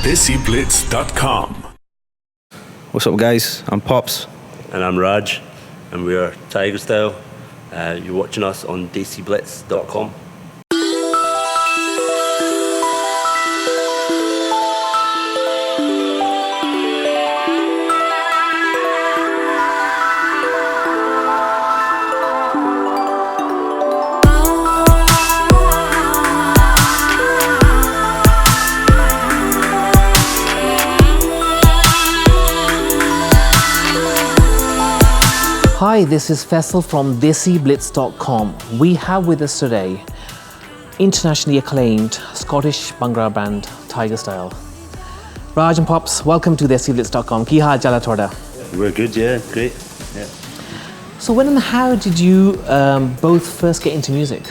DESIblitz.com. What's up, guys? I'm Pops. And I'm Raj, and we are Tigerstyle. You're watching us on DESIblitz.com. Hi, this is Faisal from DESIblitz.com. We have with us today internationally acclaimed Scottish Bhangra band Tigerstyle. Raj and Pops, welcome to DESIblitz.com. Ki haal chala thoda? We're good, yeah, great. Yeah. So when and how did you both first get into music?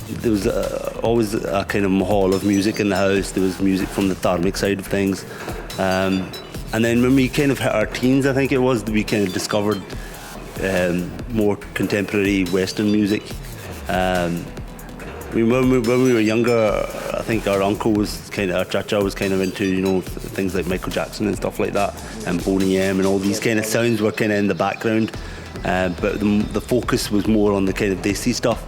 There was always a kind of mahal of music in the house. There was music from the dharmic side of things. And then when we kind of hit our teens, I think it was, we kind of discovered more contemporary Western music. When we were younger, I think our uncle was our chacha was kind of into, things like Michael Jackson and stuff like that, and Boney M and all these kind of sounds were kind of in the background. But the focus was more on the kind of desi stuff.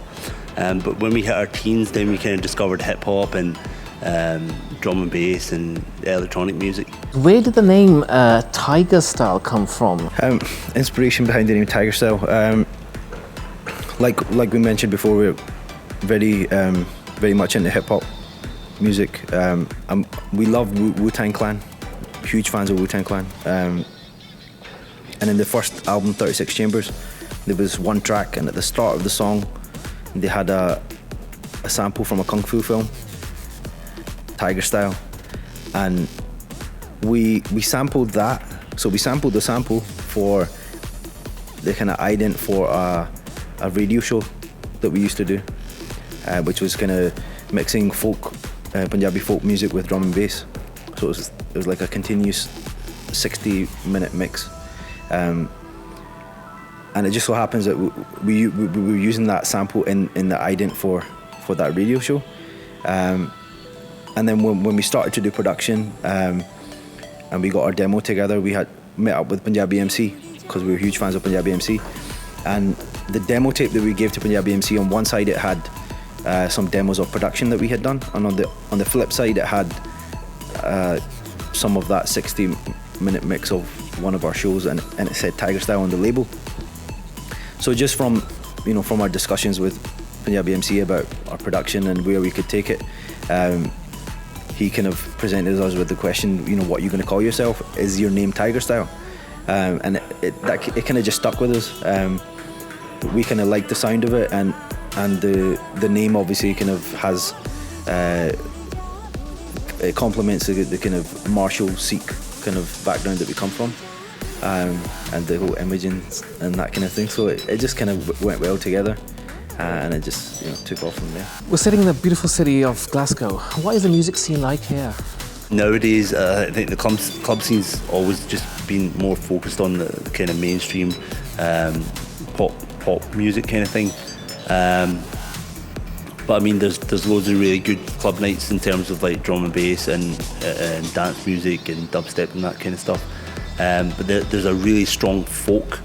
But when we hit our teens, then we kind of discovered hip hop and drum and bass and electronic music. Where did the name Tigerstyle come from? Inspiration behind the name Tigerstyle. Like we mentioned before, we're very much into hip hop music. We love Wu-Tang Clan, huge fans of Wu-Tang Clan. And in the first album, 36 Chambers, there was one track, and at the start of the song, they had a sample from a kung fu film, Tigerstyle, and we sampled that. So we sampled the sample for the kind of ident for a radio show that we used to do, which was kind of mixing folk, Punjabi folk music with drum and bass. So it was like a continuous 60-minute mix. And it just so happens that we were using that sample in the ident for that radio show. And then when we started to do production, and we got our demo together, we had met up with Punjabi MC, because we were huge fans of Punjabi MC. And the demo tape that we gave to Punjabi MC, on one side it had some demos of production that we had done, and on the flip side it had some of that 60-minute mix of one of our shows, and it said Tigerstyle on the label. So just from our discussions with Punjabi MC about our production and where we could take it, he kind of presented us with the question, what are you going to call yourself? Is your name Tigerstyle? And it kind of just stuck with us. We kind of liked the sound of it, and the name obviously kind of has it complements the kind of martial Sikh kind of background that we come from, and the whole image and that kind of thing. So it just kind of went well together. And it just took off from there. We're sitting in the beautiful city of Glasgow. What is the music scene like here? Nowadays, I think the club scene's always just been more focused on the kind of mainstream pop music kind of thing. But I mean, there's loads of really good club nights in terms of like drum and bass and dance music and dubstep and that kind of stuff. But there's a really strong folk,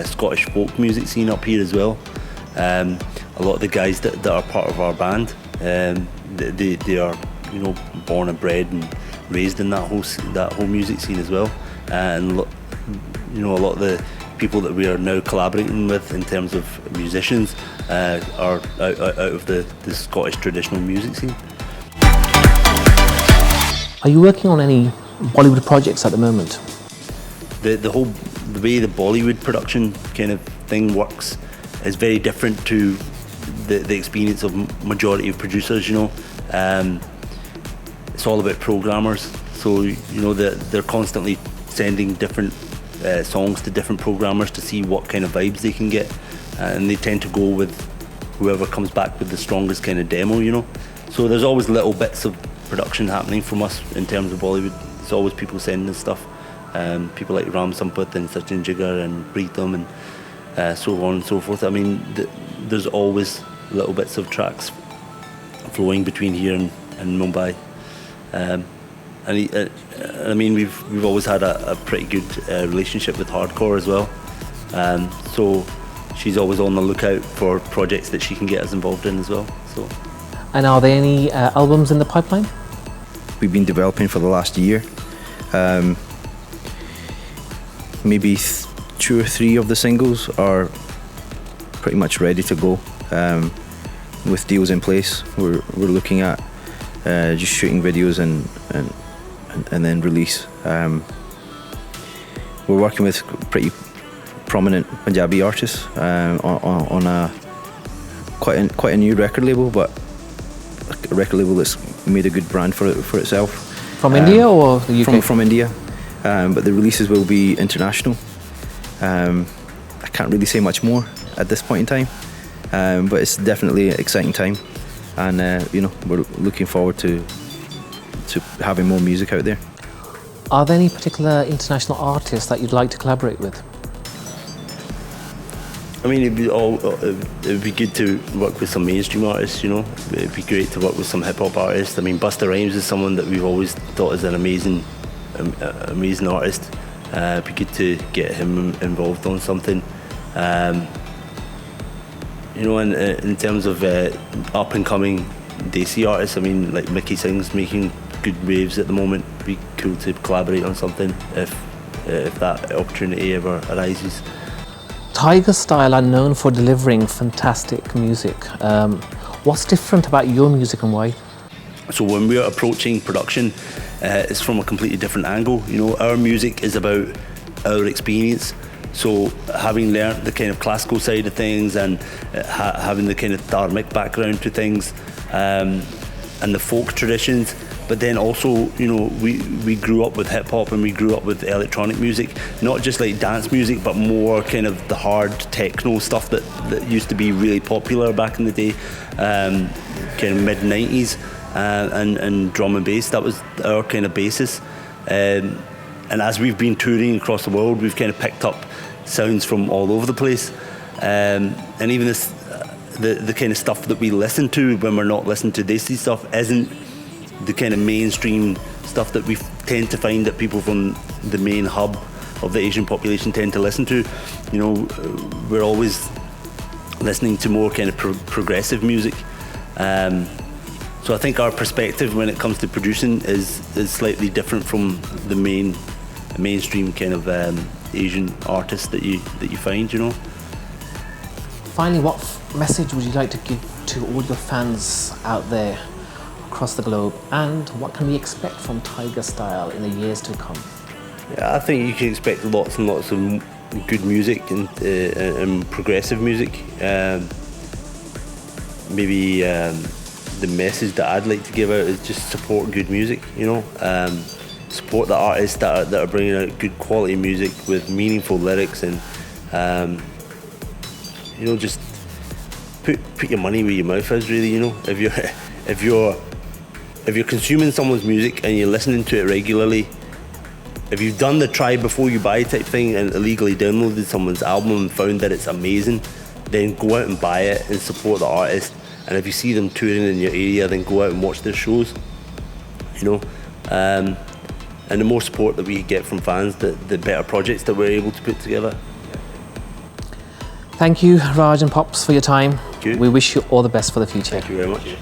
Scottish folk music scene up here as well. A lot of the guys that are part of our band, they are born and bred and raised in that whole music scene as well. And a lot of the people that we are now collaborating with in terms of musicians are out of the Scottish traditional music scene. Are you working on any Bollywood projects at the moment? The way the Bollywood production kind of thing works is very different to the experience of majority of producers. It's all about programmers, so they're constantly sending different songs to different programmers to see what kind of vibes they can get, and they tend to go with whoever comes back with the strongest kind of demo. So there's always little bits of production happening from us in terms of Bollywood. There's always people sending us stuff, people like Ram Sampath and Sachin Jigar and Preetham and so on and so forth. I mean, there's always little bits of tracks flowing between here and Mumbai. and I mean, we've always had a pretty good relationship with hardcore as well. So she's always on the lookout for projects that she can get us involved in as well. So. And are there any albums in the pipeline? We've been developing for the last year. Maybe 2 or 3 of the singles are pretty much ready to go. With deals in place, we're looking at just shooting videos and then release. We're working with pretty prominent Punjabi artists on a quite a new record label, but a record label that's made a good brand for itself. From India or the UK? From India, but the releases will be international. I can't really say much more at this point in time, but it's definitely an exciting time, and we're looking forward to having more music out there. Are there any particular international artists that you'd like to collaborate with? I mean, it'd be good to work with some mainstream artists, you know. It'd be great to work with some hip-hop artists. I mean, Busta Rhymes is someone that we've always thought is an amazing artist. It'd be good to get him involved on something. You know, and in terms of up-and-coming Desi artists, I mean, like Mickey Singh's making good waves at the moment. It'd be cool to collaborate on something if that opportunity ever arises. Tigerstyle are known for delivering fantastic music. What's different about your music and why? So when we're approaching production, it's from a completely different angle. You know, our music is about our experience. So having learnt the kind of classical side of things and having the kind of dharmic background to things, and the folk traditions, but then also, you know, we grew up with hip hop and we grew up with electronic music, not just like dance music, but more kind of the hard techno stuff that used to be really popular back in the day, kind of mid-90s, and drum and bass. That was our kind of basis. And as we've been touring across the world, we've kind of picked up sounds from all over the place. And even the kind of stuff that we listen to when we're not listening to Desi stuff isn't the kind of mainstream stuff that we tend to find that people from the main hub of the Asian population tend to listen to. You know, we're always listening to more kind of progressive music. So I think our perspective when it comes to producing is slightly different from the mainstream kind of Asian artists that you find, you know. Finally, what message would you like to give to all your fans out there across the globe, and what can we expect from Tigerstyle in the years to come? Yeah, I think you can expect lots and lots of good music and progressive music. Maybe the message that I'd like to give out is just support good music, you know. Support the artists that are bringing out good quality music with meaningful lyrics, and you know, just put your money where your mouth is, really. You know, if you're consuming someone's music and you're listening to it regularly, if you've done the try before you buy type thing and illegally downloaded someone's album and found that it's amazing, then go out and buy it and support the artist. And if you see them touring in your area, then go out and watch their shows, you know. And the more support that we get from fans, the better projects that we're able to put together. Thank you, Raj and Pops, for your time. Thank you. We wish you all the best for the future. Thank you very much.